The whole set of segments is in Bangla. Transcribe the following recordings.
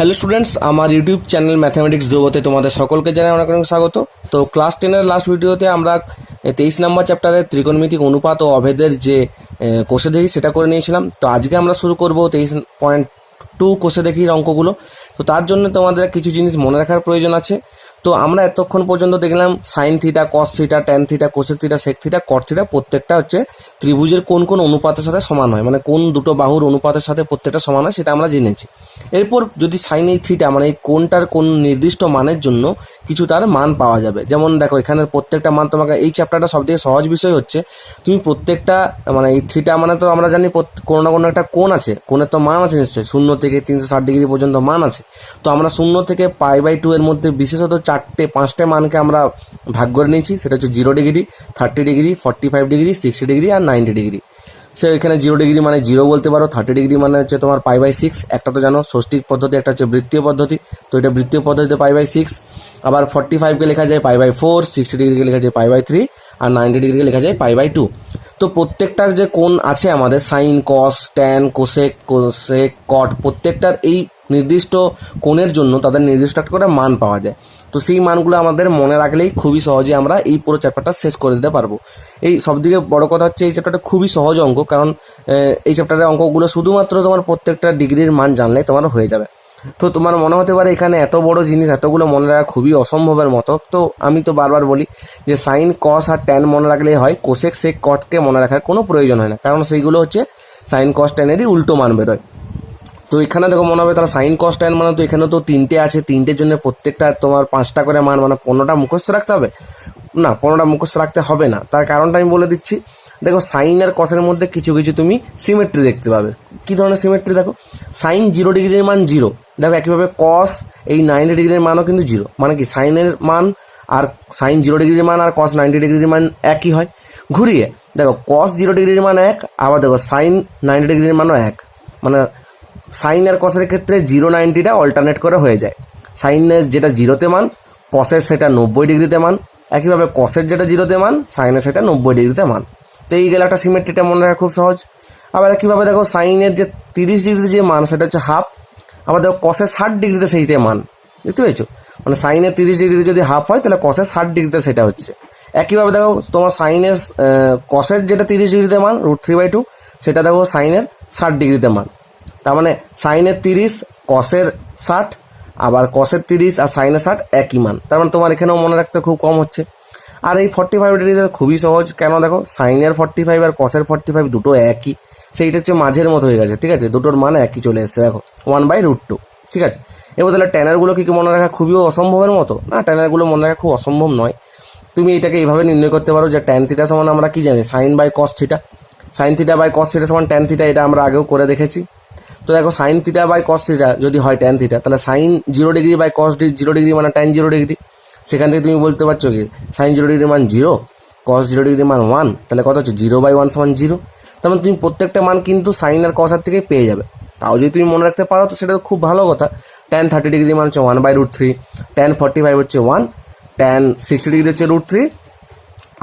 হ্যালো স্টুডেন্টস, আমার ইউটিউব চ্যানেল ম্যাথামেটিক্স জগতে তোমাদের সকলকে জানাই অনেক অনেক স্বাগত। তো ক্লাস 10-এর লাস্ট ভিডিওতে আমরা 23 নম্বর চ্যাপ্টারের ত্রিকোণমিতিক অনুপাত ও অভেদের যে কোষে দেখি সেটা করে নিয়েছিলাম। তো আজকে আমরা শুরু করব 23.2 কোষে দেখির অঙ্কগুলো। তো তার জন্য তোমাদের কিছু জিনিস মনে রাখার প্রয়োজন আছে। তো আমরা এতক্ষণ পর্যন্ত দেখলাম sine theta, cos theta, tan theta, cosec theta, sec theta, cot theta প্রত্যেকটা হচ্ছে ত্রিভুজের কোন কোন অনুপাতের সাথে সমান হয়, মানে কোন দুটো বাহুর অনুপাতের সাথে প্রত্যেকটা সমান হয় সেটা আমরা জেনেছি। এরপর যদি সাইন এই থিটা মানে এই কোনটার কোন নির্দিষ্ট মানের জন্য কিছু তার মান পাওয়া যাবে। যেমন দেখো এখানে প্রত্যেকটা মান তোমাকে, এই চ্যাপ্টারটা সবথেকে সহজ বিষয় হচ্ছে তুমি প্রত্যেকটা মানে এই থিটা মানে তো আমরা জানি কোনো না কোনো একটা কোণ আছে, কোণের তো মান আছে নিশ্চয়ই, 0 থেকে 360 ডিগ্রি পর্যন্ত মান আছে। তো আমরা 0 থেকে π/2 এর মধ্যে বিশেষত 5টে মানকে আমরা ভাগ করে নিয়েছি। সেটা হচ্ছে 0 ডিগ্রি, 30 ডিগ্রি, 45 ডিগ্রি, 60 ডিগ্রি আর 90 ডিগ্রি। সে এখানে 0 ডিগ্রি মানে 0 বলতে পারো, 30 ডিগ্রি মানে হচ্ছে তোমার π/6, একটা তো জানো ষষ্ঠিক পদ্ধতি, একটা হচ্ছে বৃত্তীয় পদ্ধতি। তো এটা বৃত্তীয় পদ্ধতিতে π/6। আবার 45কে লেখা যায় π/4, 60 ডিগ্রিকে লেখা যায় π/3 আর 90 ডিগ্রিকে লেখা যায় π/2। তো প্রত্যেকটার যে কোণ আছে আমাদের সাইন, কস, ট্যান, কোসেক, কট, প্রত্যেকটার এই নির্দিষ্ট কোণের জন্য তাদের নির্দিষ্ট একটা করে মান পাওয়া যায়। তো সেই মানগুলো আমাদের মনে রাখলেই খুবই সহজে আমরা এই পুরো চ্যাপ্টারটা শেষ করে দিতে পারবো। এই সবথেকে বড় কথা হচ্ছে এই চ্যাপ্টারটা খুবই সহজ অঙ্ক, কারণ এই চ্যাপ্টারের অঙ্কগুলো শুধুমাত্র তোমার প্রত্যেকটা ডিগ্রির মান জানলে তোমার হয়ে যাবে। তো তোমার মনে হতে পারে এখানে এত বড় জিনিস এতগুলো মনে রাখা খুবই অসম্ভবের মতো। তো আমি তো বারবার বলি যে সাইন, কস আর ট্যান মনে রাখলেই হয়, কোসেক, সেক, কটকে মনে রাখার কোনো প্রয়োজন হয় না, কারণ সেইগুলো হচ্ছে সাইন, কস, ট্যানেরই উল্টো মান বেরোয়। তো এখানে দেখো মনে হবে তাহলে সাইন, কস, ট্যান মানে তো এখানে তো 3টে আছে, 3টের জন্য প্রত্যেকটা তোমার 5টা করে মান, মানে 15টা মুখস্থ রাখতে হবে না? 15টা মুখস্থ রাখতে হবে না, তার কারণটা আমি বলে দিচ্ছি। দেখো সাইন আর কসের মধ্যে কিছু কিছু তুমি সিমেট্রি দেখতে পাবে। কি ধরনের সিমেট্রি? দেখো সাইন 0 ডিগ্রির মান 0, দেখো একইভাবে কস এই 90 ডিগ্রির মানও কিন্তু 0, মানে কি সাইনের মান আর সাইন 0 ডিগ্রির মান আর কস 90 ডিগ্রির মান একই হয়। ঘুরিয়ে দেখো কস 0 ডিগ্রির মান 1, আবার দেখো সাইন 90 ডিগ্রির মানও 1, মানে সাইন আর কসের ক্ষেত্রে 0-90টা অল্টারনেট করে হয়ে যায়। সাইনের যেটা 0তে মান, কসের সেটা 90 ডিগ্রিতে মান, একইভাবে কসের যেটা 0তে মান, সাইনের সেটা 90 ডিগ্রিতে মান। তো এই গেলে একটা সিমেট্রিটা মনে রাখা খুব সহজ। আবার একইভাবে দেখো সাইনের যে 30 ডিগ্রিতে যে মান সেটা হচ্ছে হাফ, আবার দেখো কসের 60 ডিগ্রিতে সেইটাই মান। দেখতে পেয়েছো? মানে সাইনের 30 ডিগ্রিতে যদি হাফ হয় তাহলে কসের 60 ডিগ্রিতে সেটা হচ্ছে। একইভাবে দেখো তোমার সাইনের কসের যেটা 30 ডিগ্রিতে মান √3/2, সেটা দেখো সাইনের 60 ডিগ্রিতে মান। তার মানে সাইনের 30, কসের 60, আবার কসের 30 আর সাইনের 60 একই মান। তার মানে তোমার এখানেও মনে রাখতে খুব কম হচ্ছে। আর এই 45 ডিগ্রিতে খুবই সহজ, কেন দেখো সাইনের 45 আর কসের 45 দুটো একই, সেইটা হচ্ছে মাঝের মতো হয়ে গেছে। ঠিক আছে, দুটোর মান একই চলে এসছে, দেখো 1/√2। ঠিক আছে, এবার তাহলে ট্যানারগুলো কি মনে রাখা খুবই অসম্ভবের মতো? না, ট্যানারগুলো মনে রাখা খুব অসম্ভব নয়। তুমি এটাকে এইভাবে নির্ণয় করতে পারো যে ট্যান থিটা সমান আমরা কি জানি, সাইন/কস থিটা, সাইন থিটা/কস থিটা সমান ট্যান থিটা, এটা আমরা আগেও করে দেখেছি। তো দেখো সাইন থিটা/কস থিটা যদি হয় ট্যান থিটা, তাহলে সাইন 0 ডিগ্রি/কস 0 ডিগ্রি মানে ট্যান 0 ডিগ্রি। সেখান থেকে তুমি বলতে পারছো কি সাইন 0 ডিগ্রি মান 0, কস 0 ডিগ্রি মান 1, তাহলে কত হচ্ছে 0/1 সমান 0। তার মানে তুমি প্রত্যেকটা মান কিন্তু সাইন আর কস আর থেকে পেয়ে যাবে। তাও যদি তুমি মনে রাখতে পারো তো সেটা খুব ভালো কথা। ট্যান 30 ডিগ্রি মান হচ্ছে 1/√3, ট্যান 45 হচ্ছে 1, ট্যান 60 ডিগ্রি হচ্ছে √3,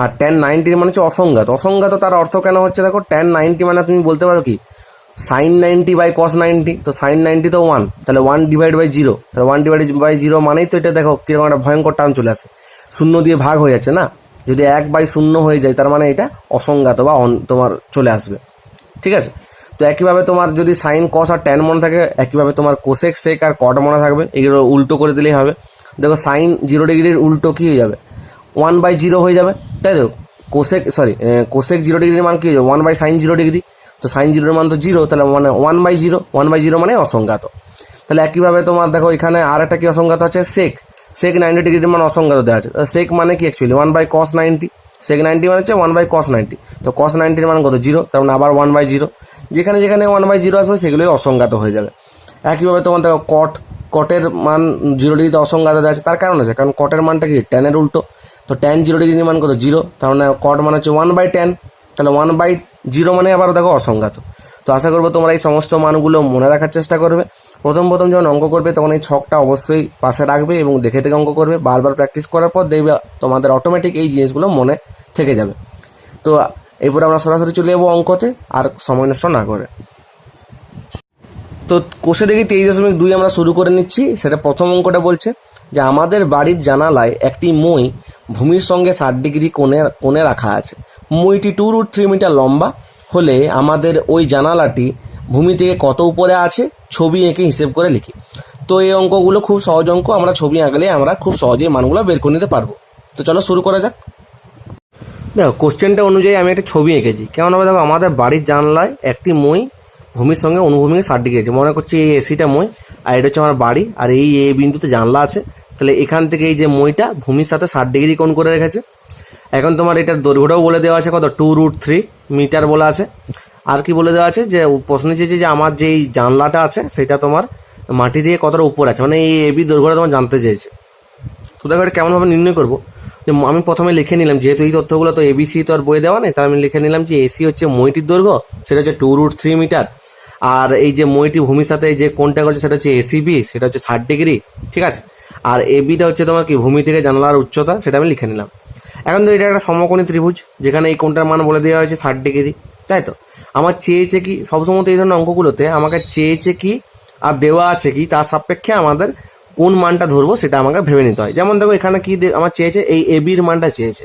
আর ট্যান 90 মানে হচ্ছে অসংজ্ঞাত। অসংজ্ঞাত তার অর্থ কেন হচ্ছে দেখো, ট্যান 90 মানে তুমি বলতে পারো কি সাইন 90/কস 90, তো সাইন 90 তো 1, তাহলে 1/0, তাহলে 1/0 মানেই তো এটা দেখো কিরকম একটা ভয়ঙ্কর টার্ম চলে আসে, 0 দিয়ে ভাগ হয়ে যাচ্ছে না। যদি 1/0 হয়ে যায় তার মানে এটা অসংজ্ঞাত বা তোমার চলে আসবে। ঠিক আছে, তো একইভাবে তোমার যদি সাইন, কস আর ট্যান মনে থাকে, একইভাবে তোমার কোসেক, সেক আর কট মনে থাকবে। এগুলো উল্টো করে দিলেই হবে। দেখো সাইন 0 ডিগ্রির উল্টো কি হয়ে যাবে, 1/0 হয়ে যাবে, তাই তো। কোসেক 0 ডিগ্রির মান কি হয়ে যাবে, 1/sin 0 ডিগ্রি। তো সাইন 0 মান তো 0, তাহলে মানে 1/0 মানে অসংজ্ঞাত। তাহলে একইভাবে তোমার দেখো এখানে আর একটা কি অসংজ্ঞাত আছে, সেক 90 ডিগ্রির মান অসংজ্ঞাত দেওয়া আছে। সেক মানে কি অ্যাকচুয়ালি 1/cos 90, সেক 90 মানে হচ্ছে 1/cos 90। তো cos 90 মান কত 0, তার মানে আবার 1/0। যেখানে যেখানে 1/0 আসবে সেগুলোই অসংজ্ঞাত হয়ে যাবে। একইভাবে তোমার দেখো কটের মান 0 ডিগ্রিতে অসংজ্ঞাত দেওয়া আছে, তার কারণ আছে, কারণ কটের মানটা কি ট্যানের উল্টো। তো ট্যান 0 ডিগ্রির মান কত 0, তার মানে কট মানে হচ্ছে 1/tan, তাহলে 1/0 মানে আবার দেখো অসংজ্ঞাত। তো আশা করবো তোমরা এই সমস্ত মানগুলো মনে রাখার চেষ্টা করবে। প্রথম যখন অঙ্ক করবে তখন এই ছকটা অবশ্যই পাশে রাখবে এবং দেখে দেখে অঙ্ক করবে। বারবার প্র্যাকটিস করার পর দেখবে তোমাদের অটোমেটিক এই জিনিসগুলো মনে থেকে যাবে। তো এরপরে আমরা সরাসরি চলে যাবো অঙ্কতে, আর সময় নষ্ট না করে। তো কোষে দেখি 23.2 আমরা শুরু করে নিচ্ছি। সেটা প্রথম অঙ্কটা বলছে যে আমাদের বাড়ির জানালায় একটি মই ভূমির সঙ্গে 60 ডিগ্রি কোণে রাখা আছে। মইটি 2√3 মিটার লম্বা হলে আমাদের ওই জানালাটি ভূমি থেকে কত উপরে আছে ছবি এঁকে হিসেব করে লিখি। তো এই অঙ্কগুলো খুব সহজ অঙ্ক, আমরা ছবি আঁকলে আমরা খুব সহজেই মানগুলো বের করে নিতে পারবো। তো চলো শুরু করা যাক। দেখো কোশ্চেনটা অনুযায়ী আমি একটা ছবি এঁকেছি। কেমন হবে দেখো, আমাদের বাড়ির জানলায় একটি মই ভূমির সঙ্গে অনুভূমিকে 60 ডিগ্রি আছে। মনে করছি এই এসিটা মই আর এটা হচ্ছে আমার বাড়ি, আর এই এ বিন্দুতে জানলা আছে। তাহলে এখান থেকে এই যে মইটা ভূমির সাথে 60 ডিগ্রি কোণ করে রেখেছে। এখন তোমার এটার দৈর্ঘ্যটাও বলে দেওয়া আছে কত, 2√3 মিটার বলা আছে। আর কি বলে দেওয়া আছে যে প্রশ্নে চেয়েছে যে আমার যে এই জানলাটা আছে সেটা তোমার মাটি থেকে কতটা উপর আছে, মানে এই এবি দৈর্ঘ্যটা তোমার জানতে চেয়েছে। তো দেখো এটা কেমনভাবে নির্ণয় করবো, যে আমি প্রথমে লিখে নিলাম, যেহেতু এই তথ্যগুলো তো এবিসি তো আর বই দেওয়া নেই, তাই আমি লিখে নিলাম যে এসি হচ্ছে মইটির দৈর্ঘ্য, সেটা হচ্ছে 2√3 মিটার। আর এই যে মইটি ভূমির সাথে যে কোণটা করছে সেটা হচ্ছে এসিবি, সেটা হচ্ছে 60 ডিগ্রি, ঠিক আছে। আর এবিটা হচ্ছে তোমার কি ভূমি থেকে জানলার উচ্চতা, সেটা আমি লিখে নিলাম। এখন তো এটা একটা সমকোণী ত্রিভুজ, যেখানে এই কোণটার মান বলে দেওয়া হয়েছে 60 ডিগ্রি, তাই তো। আমার চেয়েছে কি, সবসময় এই ধরনের অঙ্কগুলোতে আমাকে চেয়েছে কি আর দেওয়া আছে কি তার সাপেক্ষে আমাদের কোন মানটা ধরবো সেটা আমাকে ভেবে নিতে হয়। যেমন দেখো এখানে কি আমার চেয়েছে, এই এবির মানটা চেয়েছে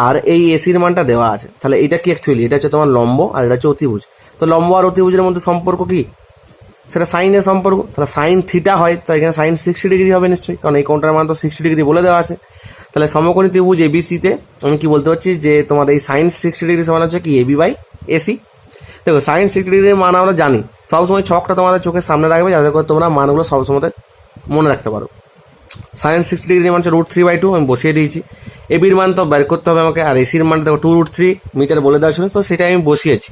আর এই এসির মানটা দেওয়া আছে। তাহলে এটা কি অ্যাকচুয়ালি, এটা হচ্ছে তোমার লম্ব আর এটা হচ্ছে অতিভুজ। তো লম্ব আর অতিভুজের মধ্যে সম্পর্ক কি, সেটা সাইনের সম্পর্ক। তাহলে সাইন থিটা হয়, তো এখানে সাইন 60 ডিগ্রি হবে নিশ্চয়ই, কারণ এই কোণটার মান তো 60 ডিগ্রি বলে দেওয়া আছে। তাহলে সমকোণী ত্রিভুজ এবিসিতে আমি কি বলতে পারছি যে তোমার এই সাইন 60 ডিগ্রি সমান হচ্ছে কি এবি বাই এসি। দেখো সাইন 60 ডিগ্রির মান আমরা জানি, সবসময় ছকটা তোমাদের চোখের সামনে রাখবে যাতে করে তোমরা মানগুলো সবসময় মনে রাখতে পারো। সাইন 60 ডিগ্রি মান হচ্ছে √3/2, আমি বসিয়ে দিয়েছি। এবির মান তো বের করতে হবে আমাকে, আর এসির মান দেখো 2√3 মিটার বলে দেওয়া ছিল, তো সেটা আমি বসিয়েছি।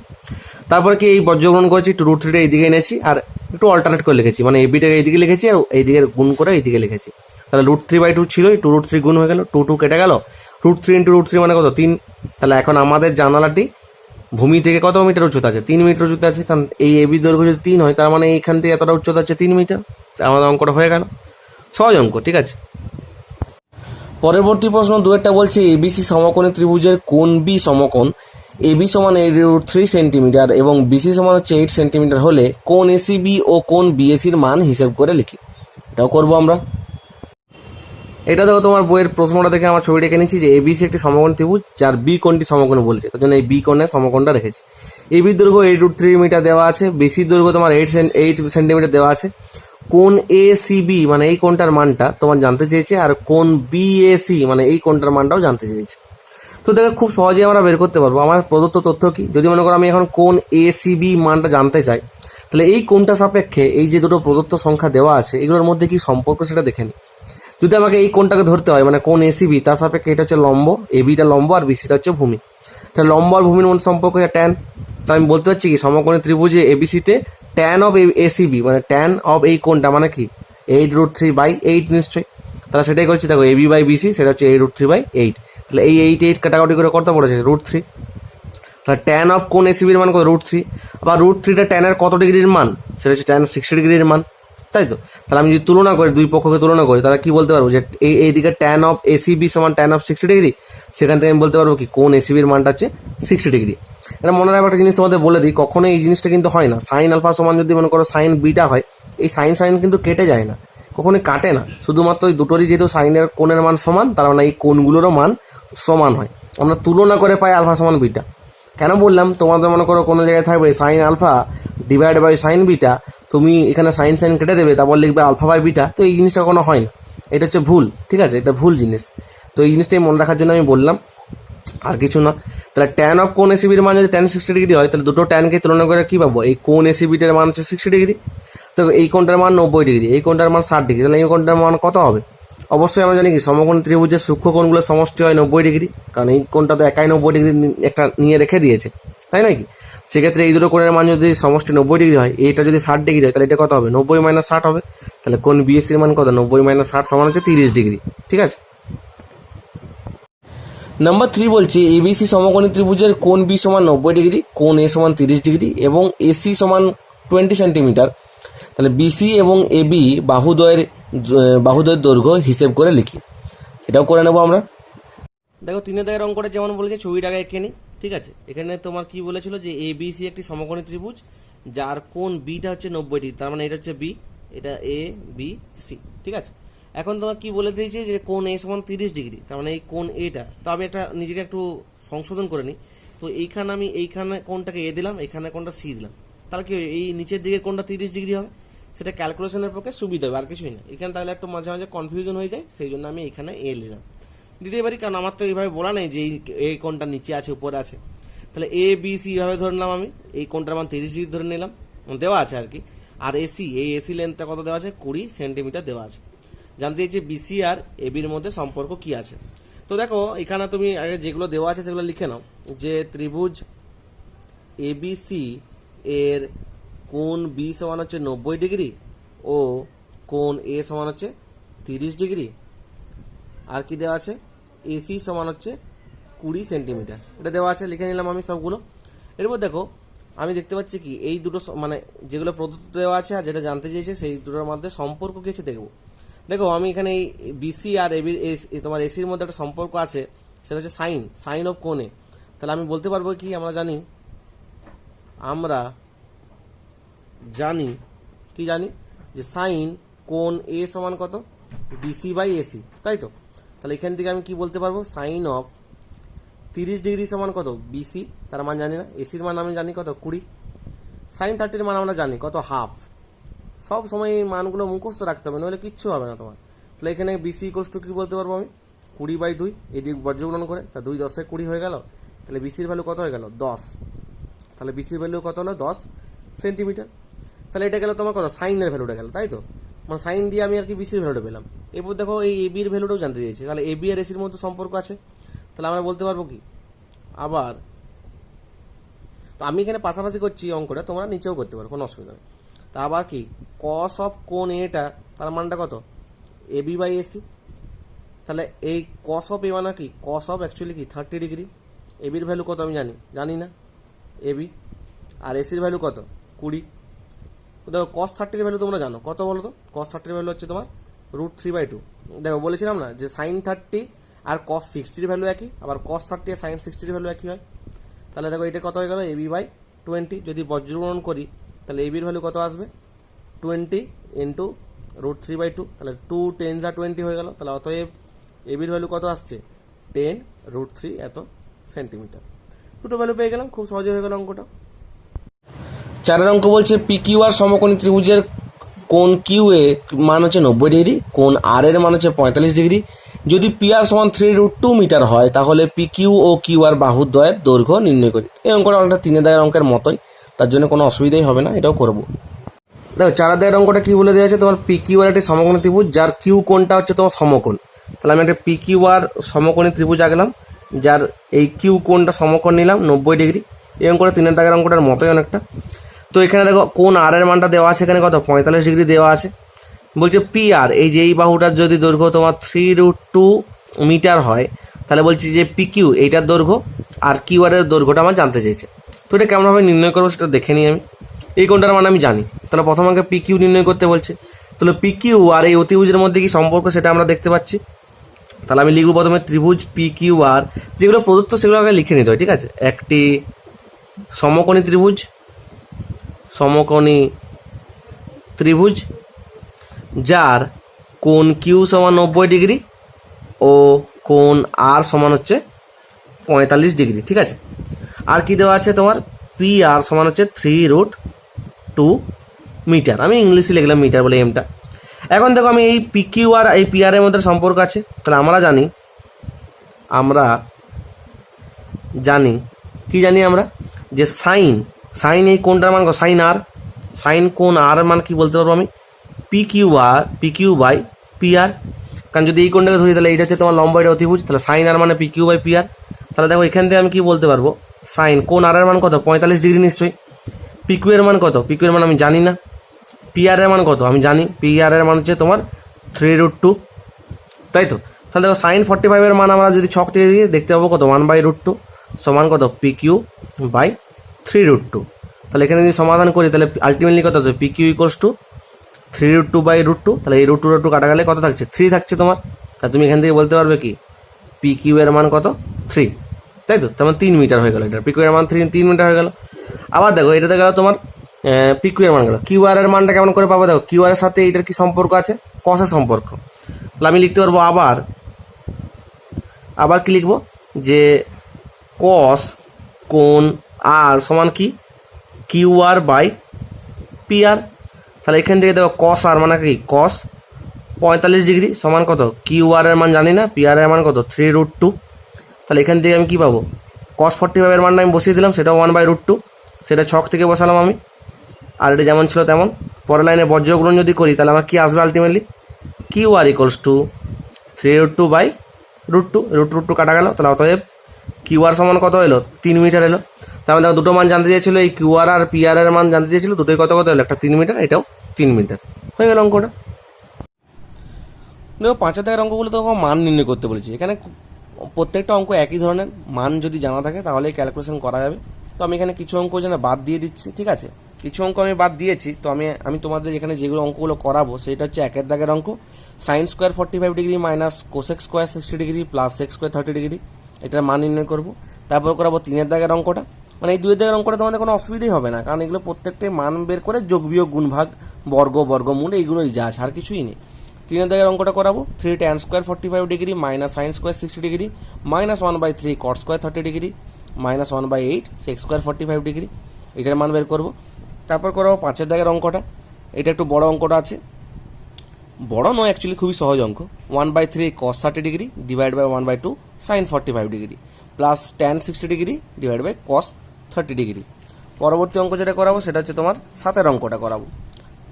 তারপরে কি এই বর্জগ্রহণ করেছি, 2√3টা এইদিকে এনেছি আর একটু অল্টারনেট করে লিখেছি, মানে এবিটাকে এইদিকে লিখেছি আর এইদিকে গুণ করে এইদিকে লিখেছি। তাহলে √3/2 ছিল, এই 2√3 গুণ হয়ে গেল, 2 কেটে গেল, √3 × √3 মানে কত 3। তাহলে এখন আমাদের জানালাটি ভূমি থেকে কত মিটার উচ্চতা আছে, 3 মিটার উচ্চতা আছে। কারণ এই এবি দৈর্ঘ্য যদি 3 হয়, তার মানে এইখান থেকে এতটা উচ্চতা আছে 3 মিটার। আমাদের অঙ্কটা হয়ে গেল, সহজ অঙ্ক, ঠিক আছে। পরবর্তী প্রশ্ন 2 বলছে এবিসি সমকোণী ত্রিভুজের কোণ বি সমকোণ এবি সমান 8√3 সেন্টিমিটার এবং বিসি সমান হচ্ছে 8 সেন্টিমিটার হলে কোণ এসিবি ও কোণ বিএসির মান হিসেব করে লিখি। এটাও করবো আমরা। এটা দেখো তোমার বইয়ের প্রশ্নটা দেখে আমার ছবিটা এঁকে নিচ্ছি যে এবিসি একটি সমকোণ ত্রিভুজ যার বি কোণটি সমকোণ বলছে, তার জন্য এই বি কোণের সমকোণটা রেখেছি। এবি দৈর্ঘ্য 8√3 মিটার দেওয়া আছে, বিসি দৈর্ঘ্য তোমার 8 সেন্টিমিটার দেওয়া আছে। কোণ এসিবি মানে এই কোণটার মানটা তোমার জানতে চেয়েছে, আর কোণ বিএসি মানে এই কোণটার মানটাও জানতে চেয়েছে। তো দেখো খুব সহজেই আমরা বের করতে পারবো। আমার প্রদত্ত তথ্য কি, যদি মনে করো আমি এখন কোণ এসিবি মানটা জানতে চাই, তাহলে এই কোণটা সাপেক্ষে এই যে দুটো প্রদত্ত সংখ্যা দেওয়া আছে এগুলোর মধ্যে কি সম্পর্ক সেটা দেখে নিই। যদি আমাকে এই কোণটাকে ধরতে হয়, মানে কোণ এসিবি, তার সাপেক্ষে এটা হচ্ছে লম্ব, এবিটা লম্ব আর বিসিটা হচ্ছে ভূমি। তাহলে লম্ব আর ভূমির মধ্যে সম্পর্ক হচ্ছে ট্যান। তাহলে আমি বলতে পারছি কি সমকোণী ত্রিভুজে এবিসিতে ট্যান অফ এসিবি মানে ট্যান অফ এই কোণটা মানে কি 8√3/8 নিশ্চয়ই। তাহলে সেটাই করছি, দেখো এবি বাই বিসি সেটা হচ্ছে 8√3/8। তাহলে এই 8 কাটাকাটি করে কত পড়েছে √3। তাহলে ট্যান অফ কোণ এসিবির মান কত √3। আবার √3টা ট্যানের কত ডিগ্রির মান, সেটা হচ্ছে ট্যান 60 ডিগ্রির মান, তাই তো। তাহলে আমি যদি তুলনা করি, দুই পক্ষকে তুলনা করি, তাহলে কি বলতে পারবো যে এইদিকে ট্যান অফ এসিবি সমান ট্যান অফ 60 ডিগ্রি, সেখান থেকে আমি বলতে পারবো কি কোণ এসিবির মানটা হচ্ছে 60 ডিগ্রি। এটা মনে রাখবার একটা জিনিস তোমাদের বলে দিই, কখনো এই জিনিসটা কিন্তু হয় না। সাইন আলফা সমান যদি মনে করো সাইন বিটা হয়, এই সাইন কিন্তু কেটে যায় না, কখনোই কাটে না। শুধুমাত্র ওই দুটোরই যেহেতু সাইনের কোণের মান সমান, তার মানে এই কোণগুলোরও মান সমান হয়। আমরা তুলনা করে পাই আলফা সমান বিটা। কেন বললাম, তোমাদের মনে করো কোনো জায়গায় থাকবে sine alpha divide by sine beta, তুমি এখানে সাইন কেটে দেবে, তারপর লিখবে আলফা বাই বিটা, তো এই জিনিসটা কোনো হয় না, এটা হচ্ছে ভুল, ঠিক আছে, এটা ভুল জিনিস। তো এই জিনিসটাই মনে রাখার জন্য আমি বললাম, আর কিছু না। তাহলে ট্যান অফ কোণ এসিবির মান যদি ট্যান 60 ডিগ্রি হয়, তাহলে দুটো ট্যানকে তুলনা করে কি পাবো, এই কোণ এসিবিটার মান হচ্ছে 60 ডিগ্রি। তো এই কোণটার মান 90 ডিগ্রি, এই কোণটার মান 60 ডিগ্রি, তাহলে এই কোণটার মান কত হবে। অবশ্যই আমরা জানি কি সমকোণ ত্রিভুজের সূক্ষ্ম কোণগুলোর সমষ্টি হয় 90 ডিগ্রি, কারণ এই কোণটা তো একাই 90 ডিগ্রি একটা নিয়ে রেখে দিয়েছে, তাই নাকি। সেক্ষেত্রে এই দুটো কোণের মান যদি সমষ্টি 90 ডিগ্রি হয়, এটা যদি 60 ডিগ্রি হয়, তাহলে এটা কত হবে 90 - 60 হবে। তাহলে কোণ বিএসির মান কত 90 - 60 সমান হচ্ছে 30 ডিগ্রি, ঠিক আছে। নাম্বার 3 বলছে এবিসি সমকোণী ত্রিভুজের কোণ বি সমান 90 ডিগ্রি, কোণ এ সমান 30 ডিগ্রি এবং এসি সমান 20 সেন্টিমিটার। তাহলে বিসি এবং এবি বাহুদ্বয়ের দৈর্ঘ্য হিসেব করে লিখি। এটাও করে নেবো আমরা। দেখো 3 দাগের অঙ্কটা যেমন বলেছে ছবিটাকে এঁকে নিই, ঠিক আছে। এখানে তোমার কি বলেছিল যে এবিসি একটি সমকোণী ত্রিভুজ যার কোণ বিটা হচ্ছে 90 ডিগ্রি, তার মানে এটা হচ্ছে বি, এটা এ বি সি, ঠিক আছে। এখন তোমার কি বলে দিয়েছে যে কোণ এ সমান 30 ডিগ্রি, তার মানে এই কোণ এটা। তো আমি একটা নিজেকে একটু সংশোধন করে নিই। তো এইখানে আমি এইখানে কোণটাকে এ দিলাম, এখানে কোণটা সি দিলাম, তাহলে কি এই নিচের দিকে কোণটা 30 ডিগ্রি হবে। সেটা ক্যালকুলেশনের পক্ষে সুবিধা হবে, আর কিছুই না। এখানে তাহলে একটু মাঝে মাঝে কনফিউশন হয়ে যায়, সেই জন্য আমি এখানে এ দিলাম। দিতে পারি, কারণ আমার তো এইভাবে বলা নেই যে এই কোণটা নিচে আছে উপরে আছে। তাহলে এ বি সি এইভাবে ধরে নিলাম আমি, এই কোণটার মান 30 ডিগ্রি ধরে নিলাম, দেওয়া আছে আর কি। আর এসি, এই এসি লেন্থটা কত দেওয়া আছে, 20 সেন্টিমিটার দেওয়া আছে। জানতে চাইছে বিসি আর এবির মধ্যে সম্পর্ক কি আছে। তো দেখো এখানে তুমি আগে যেগুলো দেওয়া আছে সেগুলো লিখে নাও, যে ত্রিভুজ এবিসি এর কোণ বি সমান হচ্ছে 90 ডিগ্রি ও কোণ এ সমান হচ্ছে 30 ডিগ্রি। আর কি দেওয়া আছে, এসি সমান হচ্ছে 20 সেন্টিমিটার, এটা দেওয়া আছে, লিখে নিলাম আমি সবগুলো। এরপর দেখো আমি দেখতে পাচ্ছি কি এই দুটো মানে যেগুলো প্রদত্ত দেওয়া আছে আর যেটা জানতে চেয়েছে সেই দুটোর মধ্যে সম্পর্ক কি আছে দেখবো। দেখো আমি এখানে এই বিসি আর এবি তোমার এসির মধ্যে একটা সম্পর্ক আছে, সেটা হচ্ছে সাইন অফ কোণে। তাহলে আমি বলতে পারবো কি, আমরা জানি কি জানি যে সাইন কোণ এ সমান কত, বিসি বাই এসি, তাই তো। তাহলে এখান থেকে আমি কি বলতে পারবো, সাইন অফ 30 ডিগ্রি সমান কত, বিসি, তার মান জানি না। এসির মান আমি জানি কত, 20। সাইন 30-র মান আমরা জানি কত, হাফ। সব সময় এই মানগুলো মুখস্থ রাখতে হবে, নইলে কিচ্ছু হবে না তোমার। তাহলে এখানে বিসি ইকোয়াস টু কি বলতে পারবো আমি, 20/2, এদিক বর্জগুণন করে, তা 2 10 20 হয়ে গেল। তাহলে বিসির ভ্যালু কত হয়ে গেল, 10। তাহলে বিসির ভ্যালু কত হলো, 10 সেন্টিমিটার। তাহলে এটা গেল তোমার কত, সাইনের ভ্যালুটা গেল, তাই তো। মানে সাইন দিয়ে আমি আর কি বিসির ভ্যালুটা পেলাম। এরপর দেখো এই এবির ভ্যালুটাও জানতে চেয়েছি, তাহলে এবি আর এসির মধ্যে সম্পর্ক আছে। তাহলে আমরা বলতে পারবো কি, আবার তো আমি এখানে পাশাপাশি করছি অঙ্কটা, তোমরা নিচেও করতে পারো, কোনো অসুবিধা নেই। তা আবার কি, কস অফ কোণ এটা, তার মানটা কত, এবি বাই এসি। তাহলে এই কস অফ এ মানে কি, কস অফ অ্যাকচুয়ালি কি 30 ডিগ্রি। এবির ভ্যালু কত আমি জানি না এবি। আর এসির ভ্যালু কত, 20। দেখো কস 30-র ভ্যালু তোমরা জানো কত বলো তো, কস 30-র ভ্যালু হচ্ছে তোমার √3/2। দেখো বলেছিলাম না যে সাইন 30 আর কস 60-র ভ্যালু একই, আবার কস 30 আর সাইন 60-র ভ্যালু একই হয়। তাহলে দেখো এটা কত হয়ে গেল, এবি বাই 20। যদি বজ্রগ্রহণ করি তাহলে এবির ভ্যালু কত আসবে, 20 ইন্টু √3/2, তাহলে 2 10 20 হয়ে গেল। তাহলে অতএব এবির ভ্যালু কত আসছে, 10√3 এত সেন্টিমিটার। দুটো ভ্যালু পেয়ে গেলাম, খুব সহজে হয়ে গেল অঙ্কটা। 4 অঙ্ক বলছে পি কিউ আর সমকোণী ত্রিভুজের কোণ কিউ এ মান হচ্ছে 90 ডিগ্রি, কোণ আর এর মান হচ্ছে 45 ডিগ্রি। যদি পি আর সমান 3√2 মিটার হয় তাহলে P Q O Q R বাহুদ্বয়ের দৈর্ঘ্য নির্ণয় করি। এই অঙ্কটা অনেকটা 3 দাগের অঙ্কের মতোই, তার জন্য কোনো অসুবিধাই হবে না, এটাও করবো। দেখো 4 দাগের অঙ্কটা কি বলে দেওয়া আছে, তোমার পি কিউ আর একটি সমকোণী ত্রিভুজ যার কিউ কোণটা হচ্ছে তোমার সমকোণ। তাহলে আমি একটা পি কিউ আর সমকোণী ত্রিভুজ আঁকলাম, যার এই কিউ কোণটা সমকোণ নিলাম 90 ডিগ্রি। এই অঙ্কটা 3 দাগের অঙ্কটার মতোই অনেকটা। তো এখানে দেখো কোণ আর এর মানটা দেওয়া আছে, এখানে কত 45 ডিগ্রি দেওয়া আছে। বলছে পি আর, এই যে এই বাহুটার যদি দৈর্ঘ্য তোমার 3√2 মিটার হয়, তাহলে বলছি যে পি কিউ এইটার দৈর্ঘ্য আর কিউ আর এর দৈর্ঘ্যটা আমার জানতে চেয়েছে। তো এটা কেমনভাবে নির্ণয় করবো সেটা দেখে নিই আমি। এই কোণটার মান আমি জানি, তাহলে প্রথম আমাকে পি কিউ নির্ণয় করতে বলছে। তাহলে পি কিউ আর এই অতিভুজের মধ্যে কি সম্পর্ক সেটা আমরা দেখতে পাচ্ছি। তাহলে আমি লিখবো প্রথমে ত্রিভুজ পি কিউ আর, যেগুলো প্রদত্ত সেগুলো আগে লিখে নিতে হয়, ঠিক আছে। একটি সমকোণী ত্রিভুজ যার কোণ কিউ সমান 90 ডিগ্রি ও কোণ আর সমান হচ্ছে 45 ডিগ্রি, ঠিক আছে। আর কি দেওয়া আছে তোমার, পি আর সমান হচ্ছে 3√2 মিটার। আমি ইংলিশে লিখলাম মিটার বলে এমটা। এখন দেখো আমি এই পি কিউ আর এই পি আর এর মধ্যে সম্পর্ক আছে। তাহলে আমরা জানি আমরা যে সাইন এই কোণটার মান সাইন কোণ আর মান কি বলতে পারবো আমি, P Q by P R. কারণ যদি এই কোণটাকে ধরি তাহলে এইটা হচ্ছে তোমার লম্বা, এটা অতিভুজ, তাহলে সাইন আর মানে P Q by P R. তাহলে দেখো এখান থেকে আমি কি বলতে পারবো, সাইন কোণ আর এর মান কত 45 ডিগ্রি নিশ্চয়ই। পি কিউ এর মান কত, পি কিউ এর মান আমি জানি না। পি আর এর মান কত আমি জানি, পি আর এর মান হচ্ছে তোমার 3√2, তাই তো। তাহলে দেখো সাইন 45 এর মান আমরা যদি ছক থেকে দিয়ে দেখতে পাবো কত 1/√2 সমান কত পি কিউ বাই 3√2। তাহলে এখানে যদি সমাধান করি তাহলে আলটিমেটলি কত আছে, পি কিউ ইকুয়ালস টু 3√2/√2। তাহলে এই √2 কাটা গেলে কত থাকছে, 3 থাকছে তোমার। তাহলে তুমি এখান থেকে বলতে পারবে কি, পি কিউ এর মান কত 3, তাই তো। তেমন 3 মিটার হয়ে গেল, এটা পি কিউ এর মান 3 মিটার হয়ে গেল। আবার দেখো এটাতে গেল তোমার পি কিউ এর মান গেল। কিউ আর এর মানটা কেমন করে পাবো? দেখো কিউ আর এর সাথে এইটার কি সম্পর্ক আছে? কসের সম্পর্ক। তাহলে আমি লিখতে পারবো আবার কি লিখবো যে কস কোণ আর সমান কি Q R by P R. তাহলে এখান থেকে দেখো কস আর মানে কি কস 45 ডিগ্রি সমান কত? কিউ আর এর মান জানি না, পি আর এর মান কত? 3√2। তাহলে এখান থেকে আমি কি পাবো? cos 45 এর মানটা আমি বসিয়ে দিলাম, সেটাও 1/√2, সেটা ছক থেকে বসালাম আমি। আর এটা যেমন ছিল তেমন। পরের লাইনে বজ্রগ্রহণ যদি করি তাহলে আমার কি আসবে ultimately? Q R equals to 3√2/√2, √2 কাটা গেল। তাহলে অতএব কিউ আর সমান কত এলো? 3 মিটার এলো। তার মানে দুটো মান জানতে দিয়েছিল, এই কিউ আর পি আর এর মান জানতে দিয়েছিল, দুটোই কত কত এলো? একটা 3 মিটার, এটাও 3 মিটার। হয়ে গেল অঙ্কটা। দেখো 5 দাগের অঙ্কগুলো তো মান নির্ণয় করতে বলেছি। এখানে প্রত্যেকটা অঙ্ক একই ধরনের, মান যদি জানা থাকে তাহলেই ক্যালকুলেশন করা যাবে। তো আমি এখানে কিছু অঙ্ক যেন বাদ দিয়ে দিচ্ছি, ঠিক আছে? কিছু অঙ্ক আমি বাদ দিয়েছি। তো আমি তোমাদের এখানে যেগুলো অঙ্কগুলো করাবো সেটা হচ্ছে 1 দাগের অঙ্ক, sine square 45 degree minus cosec square 60 degree plus sec square 30 degree, এটার মান নির্ণয় করবো। তারপর করাবো 3 দাগের অঙ্কটা। মানে এই 2 দাগের অঙ্কটা তোমাদের কোনো অসুবিধাই হবে না, কারণ এগুলো প্রত্যেকটাই মান বের করে যোগ বিয়োগ গুণভাগ বর্গমূল এইগুলোই যা আছে, আর কিছুই নেই। 3 দাগের অঙ্কটা করাবো 3 tan square 45 degree minus sine square 60 degree minus 1/3 cot square 30 degree minus 1/8 sec square 45 degree, এটার মান বের করবো। তারপর করাবো 5 দাগের অঙ্কটা। এটা একটু বড় অঙ্কটা আছে, বড় নয় অ্যাকচুয়ালি, খুবই সহজ অঙ্ক। 1/3 cos 30 degree divide by 1/2 sine 45 degree plus tan 60 degree divide by cos 30 degree. পরবর্তী অঙ্ক যেটা করাবো সেটা হচ্ছে তোমার 7 অঙ্কটা করাবো,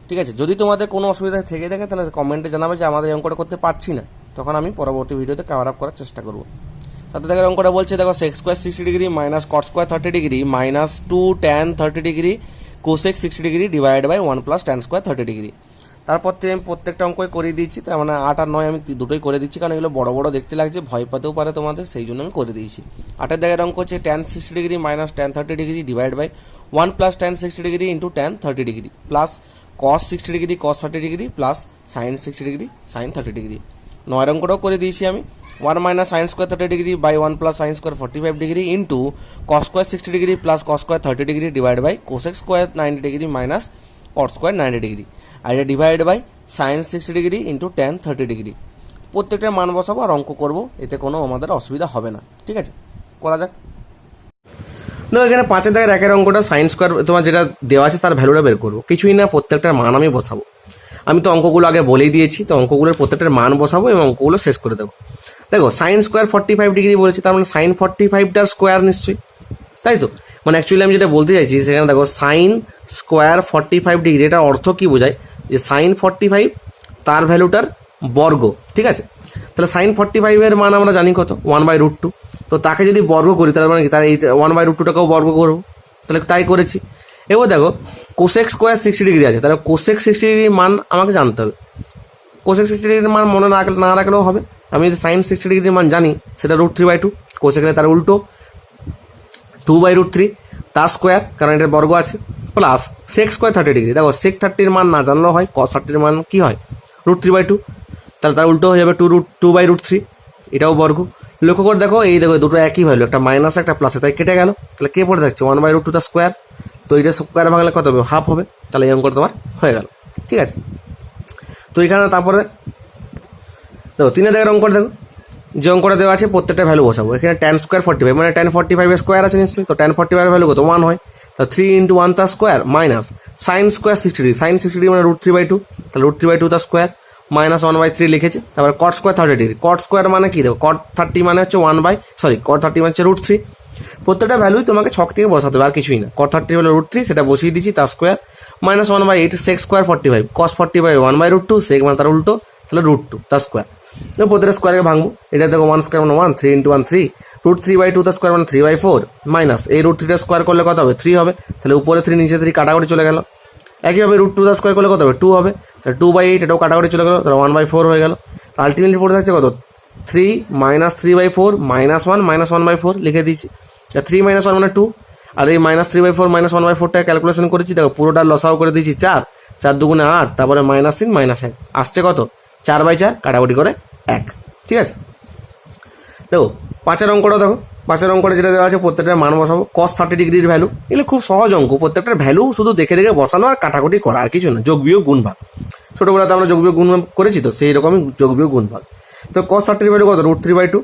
ঠিক আছে? যদি তোমাদের কোনো অসুবিধা থেকে থাকে তাহলে কমেন্টে জানাবে যে আমাদের এই অঙ্কটা করতে পারছি না, তখন আমি পরবর্তী ভিডিওতে কভার আপ করার চেষ্টা করবো। 7 দাগের অঙ্কটা বলছে দেখো sec square 60 degree minus cot square 30 degree minus 2 tan 30 degree cosec 60 degree divide by 1 plus tan square 30 degree. তারপর থেকে আমি প্রত্যেকটা অঙ্কই করিয়ে দিচ্ছি, তার মানে 8 আর 9 আমি দুটোই করে দিচ্ছি, কারণ এগুলো বড় বড় দেখতে লাগছে, ভয় পাতেও পারে তোমাদের, সেই জন্য আমি করে দিয়েছি। 8 দাগের অঙ্ক হচ্ছে tan 60 degree minus tan 30 degree divide by 1 plus tan 60 degree into tan 30 degree plus cos 60 degree cos 30 degree plus sine 60 degree sine 30 degree. 9 অঙ্কটাও করে দিয়েছি আমি, 1 minus sine square 30 degree by 1 plus sine square 45 degree into cos square 60 degree plus cos square 30 degree divide by cosec square 90 degree minus cot square 90 degree, আর এটা divide by sine 60 degree into tan 30 degree. প্রত্যেকটা মান বসাবো আর অঙ্ক করবো, এতে কোনো আমাদের অসুবিধা হবে না, ঠিক আছে? করা যাক। দেখো এখানে 5 দাগের 1 অঙ্কটা সাইন স্কোয়ার তোমার যেটা দেওয়া আছে তার ভ্যালুটা বের করবো, কিছুই না, প্রত্যেকটার মান আমি বসাবো। আমি তো অঙ্কগুলো আগে বলেই দিয়েছি, তো অঙ্কগুলোর প্রত্যেকটার মান বসাবো এবং অঙ্কগুলো শেষ করে দেবো। দেখো সাইন স্কোয়ার 45 ডিগ্রি বলেছি, তার মানে সাইন 45টার স্কোয়ার নিশ্চয়ই, তাই তো? মানে অ্যাকচুয়ালি আমি যেটা বলতে চাইছি সেখানে দেখো সাইন স্কোয়ার 45 ডিগ্রি, এটার অর্থ কি বোঝায়? যে সাইন 45 তার ভ্যালুটার বর্গ, ঠিক আছে? তাহলে সাইন 45 এর মান আমরা জানি কত? 1/√2। তো তাকে যদি বর্গ করি তার মানে কি, তার এই 1/√2টাকেও বর্গ করবো, তাহলে তাই করেছি। এবার দেখো কোসেক স্কোয়ার 60 ডিগ্রি আছে, তাহলে কোসেক 60 ডিগ্রির মান আমাকে জানতে হবে। কোসেক 60 ডিগ্রির মান মনে না রাখলেও হবে। আমি যদি সাইন 60 ডিগ্রির মান জানি, সেটা √3/2, কোসেকের তার উল্টো 2/√3 তার স্কোয়ার, কারণ এটার বর্গ আছে, প্লাস সেক স্কোয়ার 30 ডিগ্রি। দেখো সেক 30 মান না জানলেও হয়, cos 30 মান কি হয়? √3/2, তাহলে তার উল্টো হয়ে যাবে 2/√3, এটাও বর্গ। লক্ষ্য করে দেখো, এই দেখো দুটো একই ভ্যালু, একটা মাইনাস একটা প্লাসে, তাই কেটে গেল। তাহলে কে পড়ে থাকছে? 1/√2 তার স্কোয়ার, তো এটা স্কোয়ার ভাঙলে কত হবে? হাফ হবে। তাহলে এই অঙ্কটা তোমার হয়ে গেল, ঠিক আছে? তো এখানে তারপরে দেখো 3 দাগের অঙ্কটা, দেখো যে অঙ্কটা দেওয়া আছে প্রত্যেকটা ভ্যালু বসাবো। এখানে tan স্কোয়ার 45 মানে tan 45 এর স্কোয়ার আছে নিশ্চয়ই, তো tan 45 এর ভ্যালু কত? 1 হয়। তো 3 × 1 তার square minus sine square 60 degree, sine 60 degree মানে √3/2, তাহলে √3/2 তার স্কোয়ার মাইনাস 1/3 লিখেছে। তারপর কট স্কোয়ার 30 ডিগ্রি, কট স্কোয়ার মানে কি? দেখো cot 30 মানে হচ্ছে cot 30 মানে হচ্ছে √3। প্রত্যেকটা ভ্যালুই তোমাকে ছক থেকে বসাতে হবে, আর কিছুই না। cot 30 হলো √3, সেটা বসিয়ে দিচ্ছি, তার square minus 1/8 sec square 45 cos 45 1/√2 sec মানে তার উল্টো, তাহলে √2 তার স্কোয়ার। প্রত্যেকটা স্কোয়ারকে ভাঙবো, এটা দেখো 1 স্কোয়ার মানে 1, 3 × 1 3, √3/2 তার স্কোয়ার মানে 3/4 মাইনাস এই √3টা স্কোয়ার করলে কত হবে? 3 হবে। তাহলে উপরে 3 নিচে 3 কাটাকুটি চলে গেল। একইভাবে √2 তার স্কোয়ার করলে কত হবে? 2 হবে। তাহলে 2/8 এটাও কাটাকুটি চলে গেল, তাহলে 1/4 হয়ে গেল। আলটিমেটলি পড়ে থাকছে কত? 3 মাইনাস 3/4 মাইনাস 1 মাইনাস 1/4 লিখে দিয়েছি। 3 - 1 মানে 2, আর এই মাইনাস 3/4 মাইনাস 1/4টাকে ক্যালকুলেশন করেছি, দেখো পুরোটা লসাও করে দিয়েছি 4, 4 × 2 = 8, তারপরে -3 -1 আসছে কত? 4/4 কাটাকুটি করে 1, ঠিক আছে? দেখো 5 অঙ্কটা দেখো, পাশের অঙ্কটা যেটা দেওয়া আছে প্রত্যেকটার মান বসাবো। cos 30 ডিগ্রির ভ্যালু, এগুলো খুব সহজ অঙ্ক, প্রত্যেকটার ভ্যালু শুধু দেখে দেখে বসানো আর কাটাকুটি করা, আর কিছু না। যোগ বিয়োগ গুণ ভাগ, ছোটবেলাতে আমরা যোগ বিয়োগ গুণ করেছি, তো সেই রকমই যোগ বিয়োগ গুণ ভাগ। তো cos 30 ভ্যালু কত, √3/2,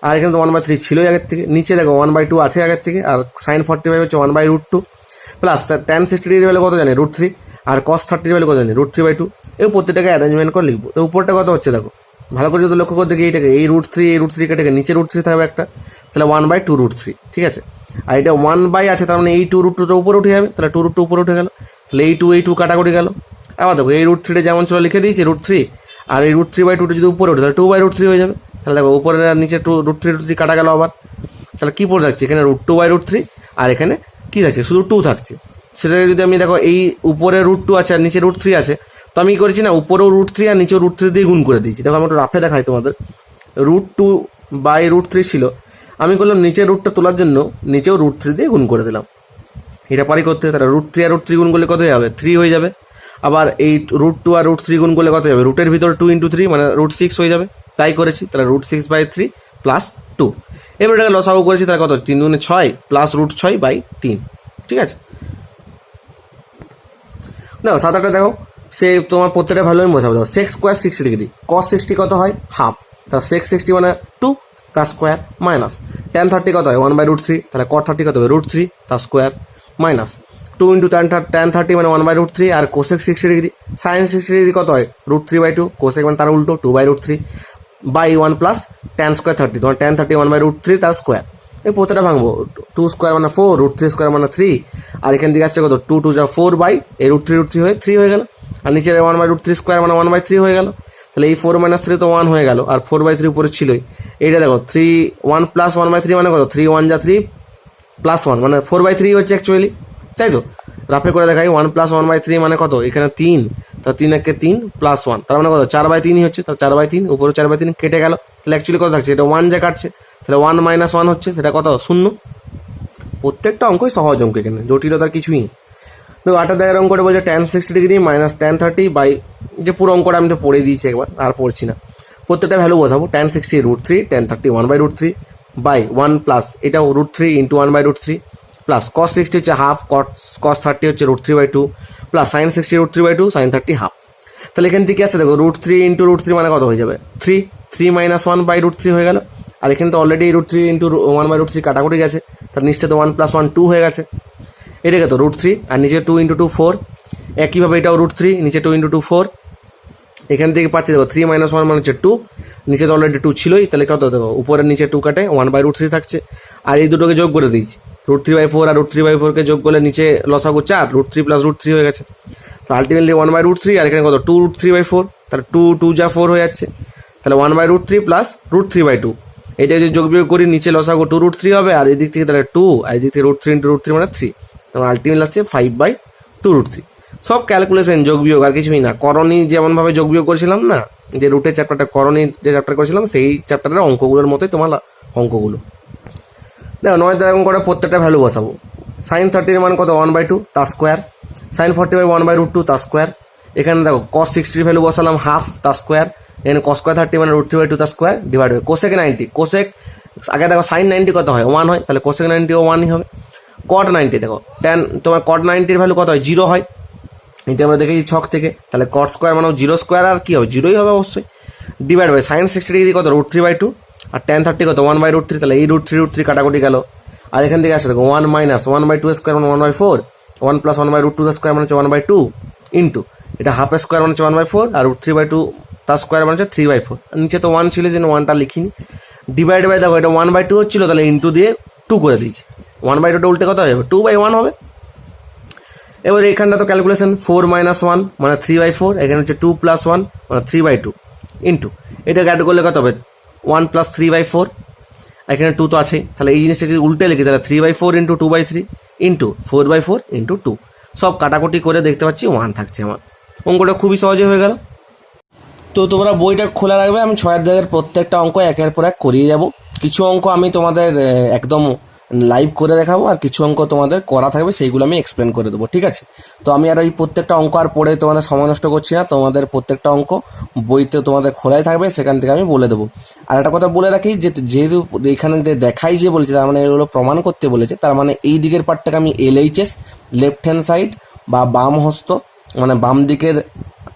আর এখানে তো 1/3 ছিলই আগের থেকে, নিচে দেখো 1/2 আছে আগের থেকে, আর sin 45 হচ্ছে 1/√2, প্লাস tan 60 ডিগ্রির ভ্যালু কত জানি √3, আর cos 30 ভ্যালু কত জানি √3/2। এই প্রত্যেকটাকে অ্যারেঞ্জমেন্ট করে লিখবো। তো উপরটা কত হচ্ছে দেখো, ভালো করে যদি লক্ষ্য করতে গিয়ে এইটাকে এই √3 কেটে নিচে √3 থাকবে একটা, তাহলে 1/2√3, ঠিক আছে। আর এটা 1 আছে, তার মানে এই 2√2টা উপরে উঠে যাবে, তাহলে 2√2 উপরে উঠে গেল, তাহলে এই 2 কাটাকুটি গেল। আবার দেখো এই √3টা যেমন ছিল লিখে দিয়েছি √3, আর এই √3/2টা যদি উপরে উঠে তাহলে 2/√3 হয়ে যাবে। তাহলে দেখো উপরে আর নিচে √3 কাটা গেল আবার, তাহলে কি পড়ে যাচ্ছে এখানে √2/√3, আর এখানে কি থাকছে শুধু 2 থাকছে। সেটাকে যদি আমি দেখো এই উপরে √2 আছে আর নিচে √3 আছে, তো আমি কি করেছি না, উপরেও √3 আর নিচেও √3 দিয়ে গুণ করে দিয়েছি। দেখো আমি একটু রাফে দেখাই তোমাদের, √2/√3 ছিল, আমি করলাম নিচের রুটটা তোলার জন্য নিচেও √3 দিয়ে গুণ করে দিলাম। এটা পারি করতে, তাহলে √3 আর √3 গুণ করলে কত হয়ে যাবে, 3 হয়ে যাবে। আবার এই √2 আর √3 গুণ করলে কত যাবে, রুটের ভিতরে 2 × 3 মানে √6 হয়ে যাবে, তাই করেছি। তাহলে √6/3 প্লাস 2, এবার এটাকে লসাগু করেছি, তাহলে কত হচ্ছে 3 × 6 প্লাস √6/3, ঠিক আছে। দেখো 7-8 দেখো, সে তোমার প্রত্যেকটা ভ্যালু আমি বসাবো। দেখো sec স্কোয়ার 60 ডিগ্রি, cos 60 কত হয় হাফ, তাহলে sec 60 মানে 2 তার স্কোয়ার, মাইনাস tan 30 কত হয় 1/√3, তাহলে cot 30 কত হবে √3 তার স্কোয়ার, মাইনাস 2 × tan 30 মানে 1/√3, আর cosec 60 ডিগ্রি sin 60 ডিগ্রি কত হয় √3/2, cosec মানে তার উল্টো 2/√3 বাই 1 প্লাস tan স্কোয়ার 30, তোমার tan 30 1/√3 তার স্কোয়ার। এই প্রত্যেকটা ভাঙবো, 2 স্কোয়ার মানে 4, √3 স্কোয়ার মানে 3, আর এখান থেকে আসছে কত 2 × 2 = 4 বাই এই √3 হয়ে 3 হয়ে গেল, আর নিচে 1/√3 স্কোয়ার মানে 1/3 হয়ে গেল। তাহলে এই 4 - 3 তো 1 হয়ে গেল, আর 4/3 উপরে ছিলই। এইটা দেখো 1 প্লাস 1/3 মানে কত, 3 × 1 = 3 প্লাস 1 মানে 4/3 হচ্ছে অ্যাকচুয়ালি, তাই তো। রাফে করে দেখাই, 1 প্লাস 1/3 মানে কত, এখানে 3, তাহলে 3 × 3 প্লাস 1, তার মানে কত 4/3 হচ্ছে, তাহলে 4/3 উপরে 4/3 কেটে গেল, তাহলে অ্যাকচুয়ালি কত থাকছে, এটা 1 যা কাটছে, তাহলে 1 - 1 হচ্ছে, সেটা কত 0। প্রত্যেকটা অঙ্কই সহজ অঙ্ক, এখানে জটিলতার কিছুই নেই। তো 8 দাগের অঙ্কটা বলছে tan 60 degree minus tan 30 by, যে পুরো অঙ্কটা আমি তো পড়ে দিয়েছি একবার, আর পড়ছি না। প্রত্যেকটা ভ্যালু বসাবো, tan 60 √3, tan 30 1/√3 বাই 1 প্লাস এটাও √3 × 1/√3 প্লাস cos 60 হচ্ছে হাফ, cos 30 হচ্ছে √3/2 প্লাস sin 60 √3/2, sin 30 হাফ। তাহলে এখান থেকে আসছে দেখো √3 × √3 মানে কত হয়ে যাবে 3, 3 - 1/√3 হয়ে গেল, আর এখানে তো অলরেডি √3 × 1/√3 কাটাকুটি গেছে, তার নিচে তো 1 + 1 2 হয়ে গেছে। এটাকে তো √3 আর নিচে 2 × 2 4, একইভাবে এটাও √3 নিচে 2 × 2 4, এখান থেকে পাচ্ছি দেখো 3 - 1 মানে হচ্ছে 2, নিচে তো অলরেডি 2 ছিলই, তাহলে কত দেখো উপরের নিচে 2 কাটে 1/√3 থাকছে, আর এই দুটোকে যোগ করে দিয়েছি, √3/4 আর √3/4 কে যোগ করলে নিচে লসাগু 4, √3 + √3 হয়ে গেছে, তো আলটিমেটলি 1/√3, আর এখানে কত 2 √3/4, তাহলে 2 2 যা 4 হয়ে যাচ্ছে, তাহলে 1/√3 প্লাস √3/2, এটা যদি যোগ বিয়োগ করি নিচে লসাগু 2 √3 হবে, আর এদিক থেকে তাহলে 2, আর এদিক থেকে √3 × √3 মানে 3, তাহলে আলটিমেটলি আসছে 5/2√3। সব ক্যালকুলেশন, যোগ বিয়োগ আর কিছুই না। করণী যেমনভাবে যোগ বিয়োগ করেছিলাম না, যে রুটের চ্যাপ্টারটা, করণী যে চ্যাপ্টার করেছিলাম সেই চ্যাপ্টারের অঙ্কগুলোর মতোই তোমার অঙ্কগুলো। দেখো 9 দাগের অঙ্কটা প্রত্যেকটা ভ্যালু বসাবো। sin 30 মান কত 1/2 তার স্কোয়ার, sin 40 1/√2 তার স্কোয়ার। এখানে দেখো cos 60 ভ্যালু বসালাম হাফ তার স্কোয়ার, এখানে cos স্কোয়ার 30 মানে √3/2 তার square divide by cosec 90, cosec আগে দেখো sin 90 কত হয় 1 হয়, তাহলে cosec 90 ও 1ই হবে। cot 90 দেখো tan তোমার cot 90 ভ্যালু কত হয় 0 হয়, এটা আমরা দেখেছি ছক থেকে, তাহলে cot স্কোয়ার মানে 0 স্কোয়ার, আর কি হবে 0ই হবে অবশ্যই, ডিভাইড বাই sin 60 ডিগ্রি কত √3/2, আর tan 30 কত 1/√3, তাহলে এই √3 কাটাকুটি গেল, আর এখান থেকে আসে দেখো 1 - 1/2 স্কোয়ার মানে 1/4, 1 + 1/√2 স্কোয়ার মানে হচ্ছে 1/2 ইন্টু এটা হাফ স্কোয়ার মানে হচ্ছে 1/4, আর √3/2 তার স্কোয়ার মানে হচ্ছে 3/4, নিচে তো 1 ছিল যেন 1টা লিখিনি, ডিভাইড বাই দেখো এটা 1/2 হচ্ছিল, তাহলে ইন্টু দিয়ে 2 করে দিয়েছি, 1/2টা উল্টে কত হবে 2/1 হবে। এবার এখানটা তো ক্যালকুলেশন 4 - 1 মানে 3/4, এখানে হচ্ছে 2 + 1 মানে 3/2 ইন্টু এটা অ্যাড করলে কত হবে 1 + 3/4, এখানে 2 তো আছেই, তাহলে এই জিনিসটাকে উল্টে লিখি, তাহলে 3/4 × 2/3 ইন্টু 4/4 × 2, সব কাটাকুটি করে দেখতে পাচ্ছি 1 থাকছে আমার। অঙ্কটা খুবই সহজে হয়ে গেল। তো তোমরা বইটা খোলা রাখবে, আমি 6 দাগের প্রত্যেকটা অঙ্ক একের পর এক করিয়ে যাব। কিছু অঙ্ক আমি তোমাদের একদম লাইভ করে দেখাবো, আর কিছু অঙ্ক তোমাদের করা থাকবে সেইগুলো আমি এক্সপ্লেন করে দেবো, ঠিক আছে? তো আমি আর এই প্রত্যেকটা অঙ্ক আর পড়ে তোমাদের সময় নষ্ট করছি না, তোমাদের প্রত্যেকটা অঙ্ক বইতে তোমাদের খোলাই থাকবে, সেখান থেকে আমি বলে দেবো। আর একটা কথা বলে রাখি যে যেহেতু এখানে দেখাই যে বলেছে, তার মানে এগুলো প্রমাণ করতে বলেছে, তার মানে এই দিকের পার্টটাকে আমি LHS লেফট হ্যান্ড সাইড বা বাম হস্ত মানে বাম দিকের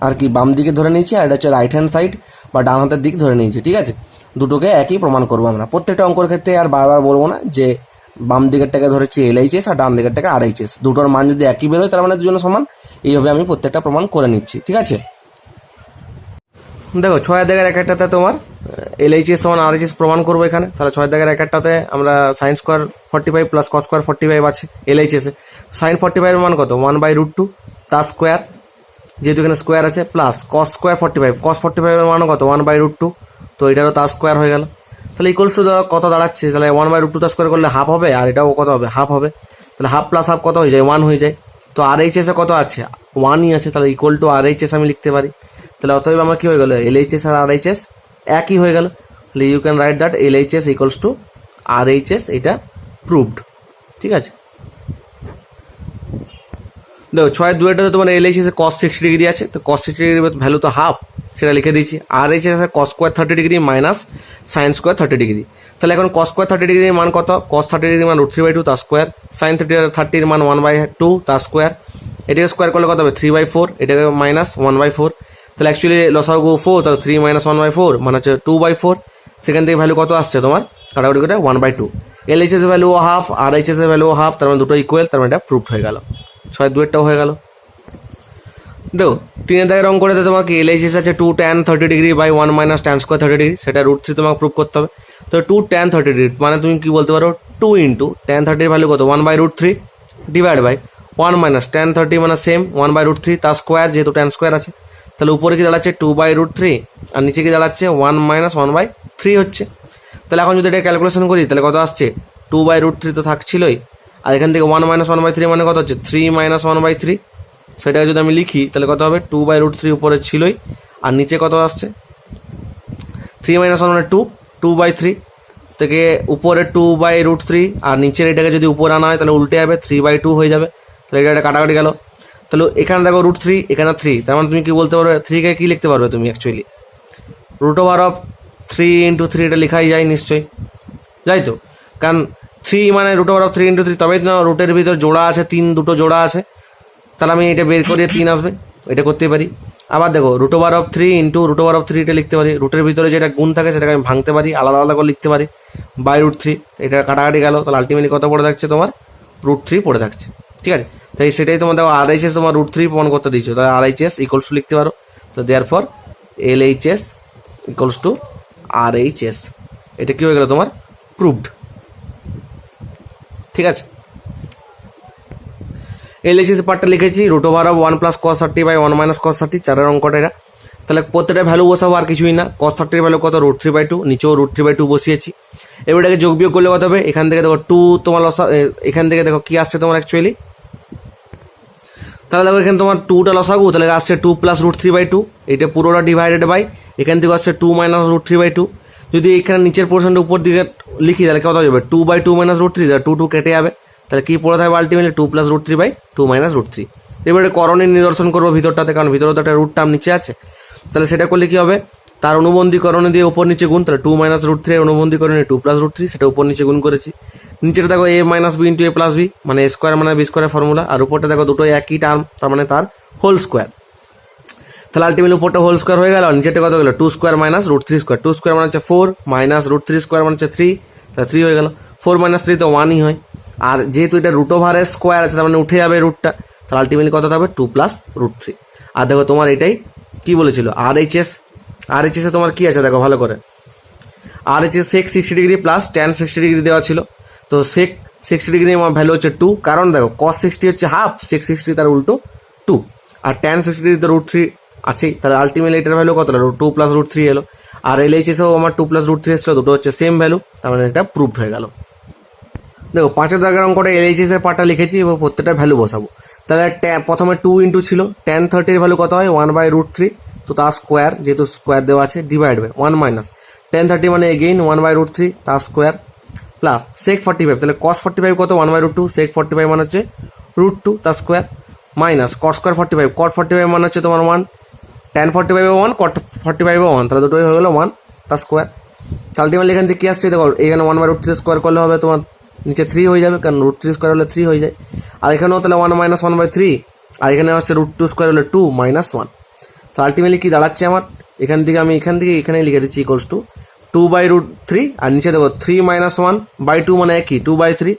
আর কি বাম দিকে ধরে নিয়েছি, আর এটা হচ্ছে রাইট হ্যান্ড সাইড বা ডান হাতের দিক ধরে নিয়েছি, ঠিক আছে? দুটোকে একই প্রমাণ করবো আমরা প্রত্যেকটা অঙ্কের ক্ষেত্রে, আর বারবার বলবো না যে বাম দিকেরটাকে ধরেছি LHS আর ডান দিকেরটাকে RHS, দুটোর মান যদি একই বেরোয় তার মানে দুজনে সমান। এইভাবে আমি প্রত্যেকটা প্রমাণ করে নিচ্ছি, ঠিক আছে? দেখো 6 দাগের এক একটাতে তোমার LHS সমান RHS প্রমাণ করবো এখানে। তাহলে 6 দাগের এক একটাতে আমরা sign square 45 plus cos square 45 আছে LHS এ। সাইন 45 এর মান কত? 1/√2 তার স্কোয়ার, যেহেতু এখানে স্কোয়ার আছে, প্লাস কস স্কোয়ার 45, কস 45 এর মান কত? 1/√2, তো এটারও তার স্কোয়ার হয়ে গেল। তাহলে ইকুয়ালস টু কত দাঁড়াচ্ছে? তাহলে 1/√2 তার স্কোয়ার করলে হাফ হবে, আর এটাও কত হবে? হাফ হবে। তাহলে হাফ প্লাস হাফ কত হয়ে যায়? 1 হয়ে যায়। তো RHS এ কত আছে? 1ই আছে, তাহলে ইকুয়াল টু RHS আমি লিখতে পারি। তাহলে অতএব আমার কি হয়ে গেল? LHS আর RHS একই হয়ে গেল। তাহলে you can write that LHS equals to RHS, এটা প্রুভড, ঠিক আছে? দেখো 6-2টাতে তোমার LHS এ cos 60 ডিগ্রি আছে, তো cos 60 ডিগ্রির ভ্যালু তো হাফ, সেটা লিখে দিয়েছি। RHS এ cos square 30 degree minus sine square 30 degree. তাহলে এখন cos স্কোয়ার 30 ডিগ্রির মান কত? cos 30 ডিগ্রির মান √3/2 তার স্কোয়ার, সাইন 30 এর মান 1/2 তার স্কোয়ার। এটাকে স্কোয়ার করলে কত হবে? 3/4, এটাকে মাইনাস 1/4। তাহলে অ্যাকচুয়ালি লসাগু 4, তাহলে 3 - 1/4 মানে হচ্ছে 2/4। সেখান থেকে ভ্যালু কত আসছে তোমার? কাটাকুটি করে 1/2। LHS এর ভ্যালু হাফ, RHS এর ভ্যালু হাফ, তার মানে দুটো ইকুয়াল, তার মানে এটা প্রুফ হয়ে গেল। 6-2টাও হয়ে গেল। দেখো 3 দাগের অঙ্ক করতে তোমাকে LHS আছে 2 tan 30 degree by 1 minus tan square 30 degree, সেটা √3 তোমাকে প্রুভ করতে হবে। তো 2 tan 30 ডিগ্রি মানে তুমি কি বলতে পারো? 2 ইন্টু tan 30 এর ভ্যালু কত? 1/√3 ডিভাইড বাই 1 মাইনাস tan 30 মানে সেম 1/√3 তার স্কোয়ার, যেহেতু tan স্কোয়ার আছে। তাহলে উপরে কি দাঁড়াচ্ছে? 2/√3, আর নিচে কি দাঁড়াচ্ছে? 1 মাইনাস 1/3 হচ্ছে। তাহলে এখন যদি এটা ক্যালকুলেশন করি তাহলে কত আসছে? 2/√3 তো থাকছিলই, আর এখান থেকে 1 মাইনাস 1/3 মানে কত হচ্ছে? 3 মাইনাস 1/3। সেটাকে যদি আমি লিখি তাহলে কত হবে? 2/√3 উপরে ছিলই, আর নিচে কত আসছে? 3 মাইনাস 1 মানে 2, 2/3 থেকে উপরে 2/√3, আর নিচের এটাকে যদি উপরে আনা হয় তাহলে উল্টে যাবে, 3/2 হয়ে যাবে। তাহলে এটা কাটাকাটি গেল। তাহলে এখানে দেখো √3, এখানে 3, তার মানে তুমি কি বলতে পারবে? 3কে কি লিখতে পারবে তুমি? অ্যাকচুয়ালি √3 × 3 এটা লেখাই যায় নিশ্চয়ই, যাই তো? কারণ 3 মানে √3 × 3, তবেই না রুটের ভিতর জোড়া আছে 3, দুটো জোড়া আছে, তাহলে আমি এটা বের করে 3 আসবে, এটা করতে পারি। আবার দেখো √3 × √3 এটা লিখতে পারি, রুটের ভিতরে যেটা গুণ থাকে সেটাকে আমি ভাঙতে পারি, আলাদা আলাদা করে লিখতে পারি বাই √3, এটা কাটাকাটি গেল। তাহলে আলটিমেটলি কত পড়ে থাকছে তোমার? √3 পড়ে থাকছে, ঠিক আছে? তাই সেটাই তোমার দেখো RHS তোমার √3 প্রমাণ করতে দিচ্ছ, তাহলে RHS ইকুয়ালস টু লিখতে পারো। তো therefore LHS equals to RHS, এটা কি হয়ে গেল তোমার? প্রুভড, ঠিক আছে? LHS পার্টটা লিখেছি √1 plus cos 30 by 1 minus cos 30, চারের অঙ্কটা এটা। তাহলে প্রত্যেকটা ভ্যালু বসাবো, আর কিছুই না। cos 30 এর ভ্যালু কত? √3/2, নিচেও √3/2 বসিয়েছি। এবার এটাকে যোগ বিয়োগ করলে কত হবে? এখান থেকে দেখো 2 তোমার এখান থেকে দেখো কি আসছে তোমার অ্যাকচুয়ালি, তাহলে দেখো এখানে তোমার 2টা লসাগু, তাহলে আসছে 2 প্লাস √3/2, এটা পুরোটা ডিভাইডেড বাই এখান থেকে আসছে 2 মাইনাস √3/2। যদি এখানে নিচের পোর্শনটা উপর দিকে লিখি তাহলে কত যাবে? 2/2 মাইনাস √3, 2 কেটে যাবে, তাহলে কি পড়ে থাকবে আলটিমেটলি? 2 plus √3/2 minus √3। এবারে করণের নিদর্শন করবো ভিতরটাতে, কারণ ভিতরে তো একটা রুট টার্ম নিচে আছে। তাহলে সেটা করলে কি হবে? তার অনুবন্ধীকরণে দিয়ে উপর নিচে গুণ, তাহলে 2 মাইনাস √3 এর অনুবন্ধীকরণে 2 প্লাস √3, সেটা উপর নিচে গুণ করেছি। নিচেটা দেখো a minus b into a plus b, মানে a স্কোয়ার মানে b স্কোয়ারের ফর্মুলা, আর উপরটা দেখো দুটো একই টার্ম, তার মানে তার হোল স্কোয়ার। তাহলে আলটিমেটলি উপরটা হোল স্কোয়ার হয়ে গেল, আর নিচেটা কত গেল? 2 স্কোয়ার মাইনাস √3 স্কোয়ার, 2 স্কোয়ার মানে হচ্ছে 4 মাইনাস √3 স্কোয়ার মানে হচ্ছে 3, তাহলে 3 হয়ে গেল। 4 মাইনাস 3 তো 1ই হয়, আর যেহেতু এটা √ওভারের স্কোয়ার আছে তার মানে উঠে যাবে রুটটা, তাহলে আলটিমেটলি কত থাকবে? 2 প্লাস √3। আর দেখো তোমার এটাই কি বলেছিল? RHS এ তোমার কি আছে দেখো ভালো করে। RHS sec 60 degree plus tan 60 degree দেওয়া ছিল, তো sec 60 ডিগ্রি আমার ভ্যালু হচ্ছে 2, কারণ দেখো cos 60 হচ্ছে হাফ, sec 60 তার উল্টো 2, আর tan 60 ডিগ্রি তো √3 আছেই, তাহলে আলটিমেটলি এটার ভ্যালু কত? 2 প্লাস √3 এলো। আর LHS এও আমার 2 প্লাস √3 এসেছিল, দুটো হচ্ছে সেম ভ্যালু, তার মানে এটা প্রুভড হয়ে গেল। দেখো 5 দাগের অঙ্কটা LHS এর পার্টটা লিখেছি এবং প্রত্যেকটা ভ্যালু বসাবো। তাহলে প্রথমে 2 ইন্টু ছিল tan 30 এর ভ্যালু কত হয়? 1/√3, তো তার স্কোয়ার, যেহেতু স্কোয়ার দেওয়া আছে, ডিভাইড বাই 1 মাইনাস tan 30 মানে এগেইন 1/√3 তার স্কোয়ার, প্লাস সেক 45, তাহলে cos 45 কত 1/√2, সেক 45 মানে হচ্ছে √2 তার square, minus cot square 45, cot 45 মানে হচ্ছে তোমার 1, tan 45 1, cot 45 1, তাহলে দুটোই হয়ে গেলো 1 তার স্কোয়ার। আলটিমেটলি এখান থেকে কি আসছে দেখো, এখানে 1/√3 স্কোয়ার করলে হবে তোমার নিচে 3 হয়ে যাবে, কারণ √3 স্কোয়ার হলে 3 হয়ে যায়, আর এখানেও তাহলে 1 - 1/3, আর এখানে হচ্ছে √2 স্কোয়ার হলে 2 - 1। তো আলটিমেটলি কি দাঁড়াচ্ছে আমার, এখান থেকে আমি এখানে লিখে দিচ্ছি ইকুয়ালস টু 2/√3, আর নিচে দেখো 3 - 1/2 মানে একই 2/3,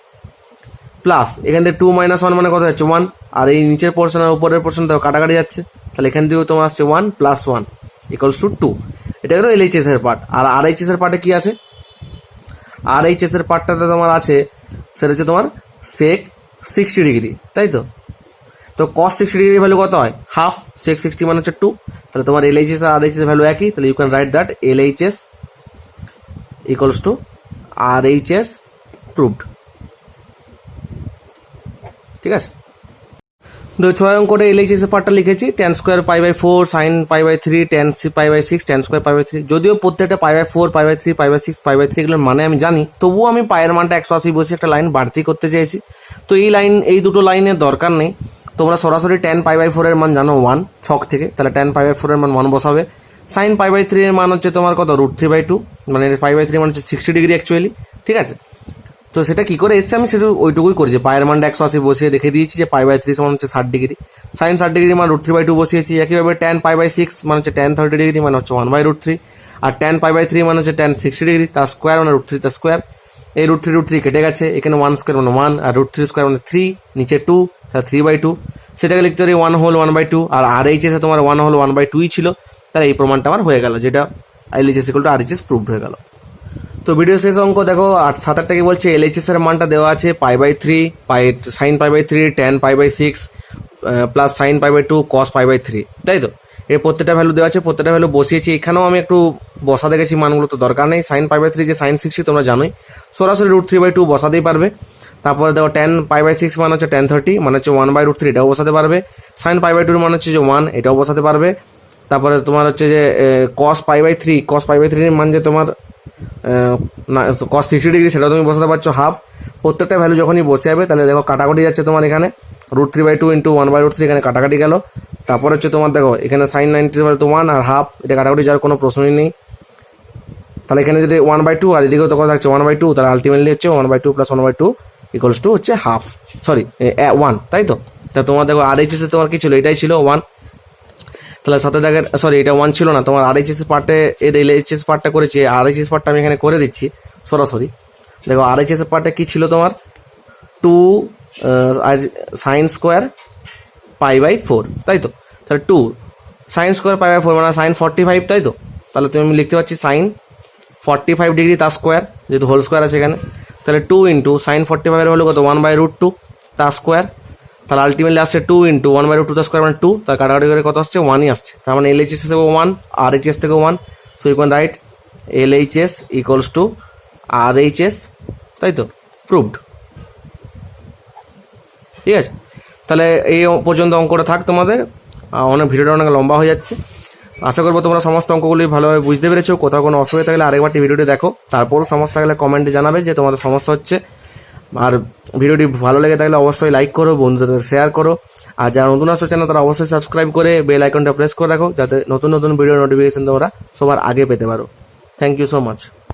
প্লাস এখান থেকে 2 - 1 মানে কত হচ্ছে 1, আর এই নিচের পোর্শন আর উপরের পোর্শন দেখো কাটাকাটি যাচ্ছে, তাহলে এখান থেকেও তোমার আসছে 1 + 1 = 2। এটা হলো এলএইচএস এর পার্ট। আর আরএইচএস এর পার্টে কি আছে, আরএইচএস এর পার্টটাতে তোমার আছে সেটা হচ্ছে তোমার সেক 60 ডিগ্রি, তাই তো। তো cos 60 ডিগ্রি ভ্যালু কত হয়, হাফ, সেক 60 মানে হচ্ছে 2, তাহলে তোমার এলএইচএস আর আরএইচএস ভ্যালু একই, তাহলে you can write that LHS = RHS proved. ঠিক আছে, তো 6 অঙ্কটা এলএইচএস এর পার্টটা লিখেছি, tan square π/4 sin π/3 tan π/6 tan square π/3। যদিও প্রত্যেকটা π/4 π/3 π/6 π/3 এগুলোর মানে আমি জানি, তবুও আমি পায়ের মানটা 180 বসে একটা লাইন বাড়তি করতে চেয়েছি। তো এই দুটো লাইনের দরকার নেই, তোমরা সরাসরি tan π/4 এর মান জানো 1 ছক থেকে, তাহলে tan π/4 এর মান 1 বসাবে। sin π/3 এর মান হচ্ছে তোমার কত √3/2, মানে π/3 মানে হচ্ছে 60 ডিগ্রি অ্যাকচুয়ালি। ঠিক আছে, তো সেটা কি করে এসছে আমি সেটা ওইটুকুই করেছি, পায়ের মানটা 180 বসিয়ে দেখে দিয়েছি যে π/3 সমান হচ্ছে 60 ডিগ্রি, সাইন 60 ডিগ্রি মান √3/2 বসিয়েছি। একইভাবে tan π/6 মানে হচ্ছে tan 30 ডিগ্রি মানে হচ্ছে 1/√3, আর tan π/3 মানে হচ্ছে tan 60 ডিগ্রি তার স্কোয়ার মানে √3 তার স্কোয়ার। এই √3 কেটে গেছে, এখানে 1 স্কোয়ার মানে 1, আর √3 স্কোয়ার মানে 3, নিচে 2, তাহলে 3/2, সেটাকে লিখতে পারি 1 হোল 1/2, আর আরএইচএস এ তোমার 1 হোল 1/2ই ছিল, তাহলে এই প্রমাণটা আমার হয়ে গেল, যেটা এলএইচএস = আরএইচএস প্রুভড হয়ে গেল। তো ভিডিও শেষ অঙ্ক দেখো 7-8 কি বলছে, এলএইচএস এর মানটা দেওয়া আছে π/3 sin π/3 tan π/6 plus sin π/2 cos π/3, তাই তো। এর প্রত্যেকটা ভ্যালু দেওয়া আছে, প্রত্যেকটা ভ্যালু বসিয়েছি। এখানেও আমি একটু বসাতে গেছি মানগুলো, তো দরকার নেই। sin π/3 যে sin 60 তোমরা জানোই, সরাসরি √3/2 বসাতেই পারবে। তারপরে দেখো tan π/6 মানে হচ্ছে tan 30 মানে হচ্ছে 1/√3, এটাও বসাতে পারবে। sin π/2 মানে হচ্ছে যে 1, এটাও বসাতে পারবে। তারপরে তোমার হচ্ছে যে cos π/3 এর মান যে তোমার cos 60 ডিগ্রি, সেটা তুমি বসাতে পারছো হাফ। প্রত্যেকটা ভ্যালু যখনই বসে যাবে, তাহলে দেখো কাটাকাটি যাচ্ছে তোমার, এখানে √3/2 × 1/√3 এখানে কাটাকাটি গেল। তারপর হচ্ছে তোমার দেখো এখানে sin 90 1 আর হাফ, এটা কাটাকাটি যাওয়ার কোনো প্রশ্নই নেই। তাহলে এখানে যদি 1/2 আর এদিকেও তখন থাকছে 1/2, তাহলে আলটিমেটলি হচ্ছে 1/2 + 1/2 = হচ্ছে হাফ, সরি 1, তাই তো। তা তোমার দেখো আরএইচএস এ তোমার কি ছিল, এটাই ছিল 1, তাহলে সাথে দেখেন সরি এটা 1 ছিল না, তোমার আরএইচএস পার্টে এর এলএইচএস পার্টটা করেছি, আরএইচএস পার্টটা আমি এখানে করে দিচ্ছি সরাসরি। দেখো আরএইচএস পার্টে কি ছিল তোমার 2 sin স্কোয়ার π/4, তাই তো। তাহলে 2 sin স্কোয়ার π/4 মানে sin 45, তাই তো। তাহলে তুমি আমি লিখতে পারছি sin 45 ডিগ্রি তার স্কোয়ার, যেহেতু হোল স্কোয়ার আছে এখানে, তাহলে 2 × sin 45 এর হলো কত 1/√2 তার স্কোয়ার। তাহলে আলটিমেটলি আসছে 2 × 1/√2 তার স্কোয়ার মানে 2, তার কাটাকাটি করে কত আসছে 1ই আসছে। তার মানে এলএইচএস থেকেও 1, আরএইচএস থেকেও 1, so you can write LHS = RHS, তাই তো, প্রুভড। ঠিক আছে, তাহলে এই পর্যন্ত অঙ্কটা থাক তোমাদের, ভিডিওটা অনেক লম্বা হয়ে যাচ্ছে। আশা করবো তোমরা সমস্ত অঙ্কগুলি ভালোভাবে বুঝতে পেরেছো। কোথাও কোনো অসুবিধা থাকলে আরেকবারটি ভিডিওটি দেখো, তারপর সমস্যা থাকলে কমেন্টে জানাবে যে তোমাদের সমস্যা হচ্ছে। আর ভিডিওটি ভালো লেগে থাকলে অবশ্যই লাইক করো, বন্ধুদের শেয়ার করো, আর যারা নতুন আসছো চ্যানেল তারা অবশ্যই সাবস্ক্রাইব করে বেল আইকনটা প্রেস করে রাখো, যাতে নতুন নতুন ভিডিও নোটিফিকেশন তোমরা সবার আগে পেতে পারো। Thank you so much.